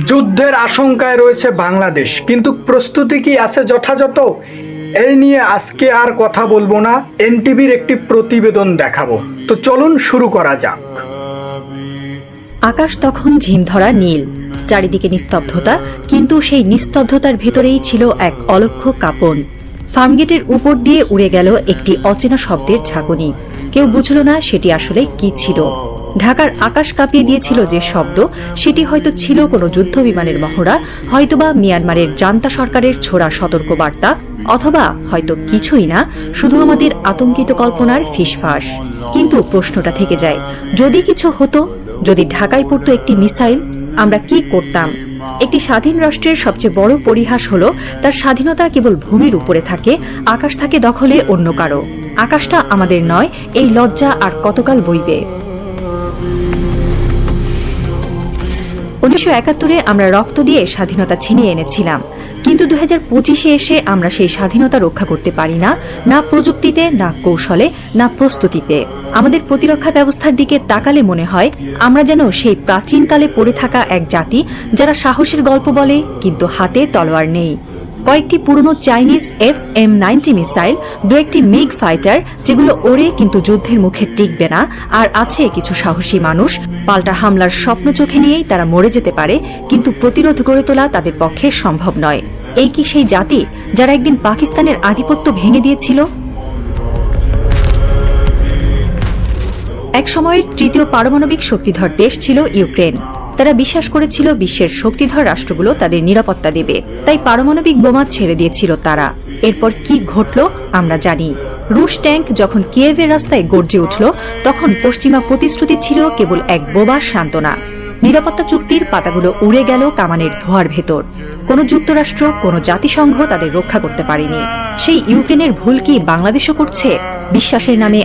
যুদ্ধের আশঙ্কায় রয়েছে বাংলাদেশ, কিন্তু প্রস্তুতি কি আছে যথাযথ? এই নিয়ে আজকে আর কথা বলবো না, এনটিভির একটি প্রতিবেদন দেখাবো। তো চলুন শুরু করা যাক। আকাশ তখন ঝিমধরা নীল, চারিদিকে নিস্তব্ধতা, কিন্তু সেই নিস্তব্ধতার ভেতরেই ছিল এক অলক্ষ্য কাঁপন। ফার্মগেটের উপর দিয়ে উড়ে গেল একটি অচেনা শব্দের ঝাঁকুনি। কেউ বুঝল না সেটি আসলে কি ছিল। ঢাকার আকাশ কাঁপিয়ে দিয়েছিল যে শব্দ, সেটি হয়তো ছিল কোনো যুদ্ধ বিমানের মহড়া, হয়তোবা মিয়ানমারের জান্তা সরকারের ছোড়া সতর্কবার্তা, অথবা হয়তো কিছুই না, শুধু আমাদের আতঙ্কিত কল্পনার ফিসফাস। কিন্তু প্রশ্নটা থেকে যায়, যদি কিছু হতো, যদি ঢাকায় পড়তো একটি মিসাইল, আমরা কি করতাম? একটি স্বাধীন রাষ্ট্রের সবচেয়ে বড় পরিহাস হলো তার স্বাধীনতা কেবল ভূমির উপরে থাকে, আকাশ থাকে দখলে অন্য কারো। আকাশটা আমাদের নয়, এই লজ্জা আর কতকাল বইবে? 1971-এ আমরা রক্ত দিয়ে স্বাধীনতা ছিনিয়ে এনেছিলাম, কিন্তু 2025-এ এসে আমরা সেই স্বাধীনতা রক্ষা করতে পারি না, না প্রযুক্তিতে, না কৌশলে, না প্রস্তুতিতে। আমাদের প্রতিরক্ষা ব্যবস্থার দিকে তাকালে মনে হয় আমরা যেন সেই প্রাচীনকালে পড়ে থাকা এক জাতি, যারা সাহসের গল্প বলে কিন্তু হাতে তলোয়ার নেই। কয়েকটি পুরনো চাইনিজ FM-90 মিসাইল, দু একটি মিগ ফাইটার যেগুলো ওড়ে কিন্তু যুদ্ধের মুখে টিকবে না, আর আছে কিছু সাহসী মানুষ, পাল্টা হামলার স্বপ্ন চোখে নিয়েই তারা মরে যেতে পারে, কিন্তু প্রতিরোধ গড়ে তোলা তাদের পক্ষে সম্ভব নয়। এই কি সেই জাতি যারা একদিন পাকিস্তানের আধিপত্য ভেঙে দিয়েছিল? এক সময়ের তৃতীয় পারমাণবিক শক্তিধর দেশ ছিল ইউক্রেন। তারা বিশ্বাস করেছিল বিশ্বের শক্তিধর রাষ্ট্রগুলো তাদের নিরাপত্তা দেবে, তাই পারমাণবিক বোমা ছেড়ে দিয়েছিল তারা। এরপর কি ঘটল আমরা জানি। রুশ ট্যাঙ্ক যখন কিয়েভের রাস্তায় গর্জে উঠল, তখন পশ্চিমা প্রতিশ্রুতি ছিল কেবল এক বোবা সান্ত্বনা। নিরাপত্তা চুক্তির পাতাগুলো উড়ে গেল কামানের ধোঁয়ার ভেতর। কোনো যুক্তরাষ্ট্র, কোনো জাতিসংঘ তাদের রক্ষা করতে পারেনি। সেই ইউক্রেনের ভুল কি বাংলাদেশও করছে? বিশ্বাসের নামে